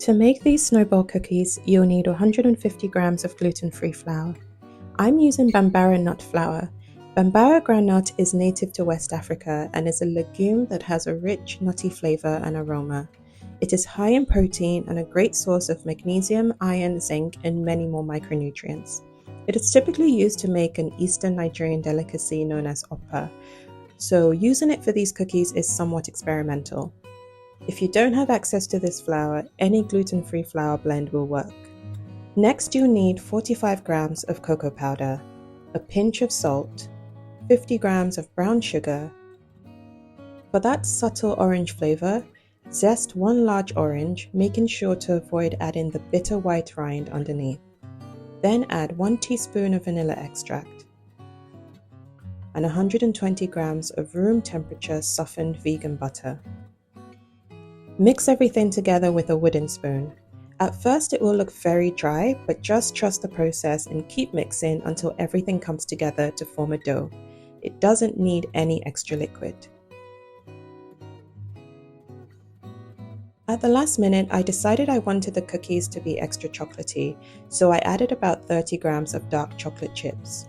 To make these snowball cookies, you'll need 150 grams of gluten-free flour. I'm using Bambara nut flour. Bambara groundnut is native to West Africa and is a legume that has a rich, nutty flavor and aroma. It is high in protein and a great source of magnesium, iron, zinc, and many more micronutrients. It is typically used to make an Eastern Nigerian delicacy known as okpa, so using it for these cookies is somewhat experimental. If you don't have access to this flour, any gluten-free flour blend will work. Next, you'll need 45 grams of cocoa powder, a pinch of salt, 50 grams of brown sugar. For that subtle orange flavor, zest 1 large orange, making sure to avoid adding the bitter white rind underneath. Then add 1 teaspoon of vanilla extract and 120 grams of room temperature softened vegan butter. Mix everything together with a wooden spoon. At first it will look very dry, but just trust the process and keep mixing until everything comes together to form a dough. It doesn't need any extra liquid. At the last minute, I decided I wanted the cookies to be extra chocolatey, so I added about 30 grams of dark chocolate chips.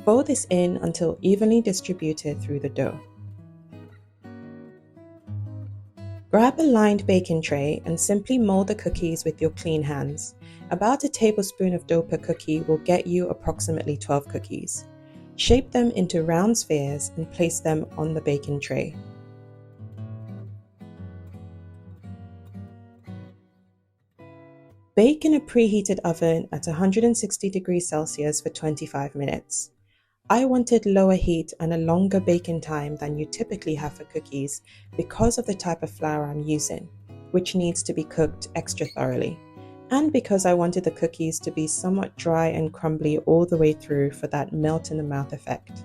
Fold this in until evenly distributed through the dough. Grab a lined baking tray and simply mold the cookies with your clean hands. About a tablespoon of dough per cookie will get you approximately 12 cookies. Shape them into round spheres and place them on the baking tray. Bake in a preheated oven at 160 degrees Celsius for 25 minutes. I wanted lower heat and a longer baking time than you typically have for cookies because of the type of flour I'm using, which needs to be cooked extra thoroughly, and because I wanted the cookies to be somewhat dry and crumbly all the way through for that melt in the mouth effect.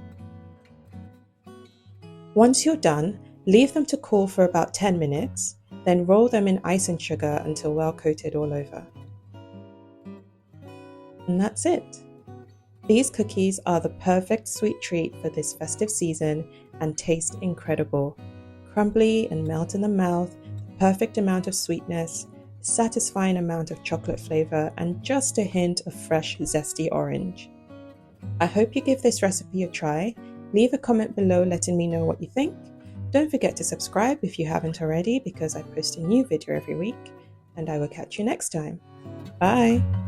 Once you're done, leave them to cool for about 10 minutes, then roll them in icing sugar until well coated all over. And that's it. These cookies are the perfect sweet treat for this festive season and taste incredible. Crumbly and melt in the mouth, the perfect amount of sweetness, satisfying amount of chocolate flavor, and just a hint of fresh, zesty orange. I hope you give this recipe a try. Leave a comment below letting me know what you think. Don't forget to subscribe if you haven't already because I post a new video every week, and I will catch you next time. Bye!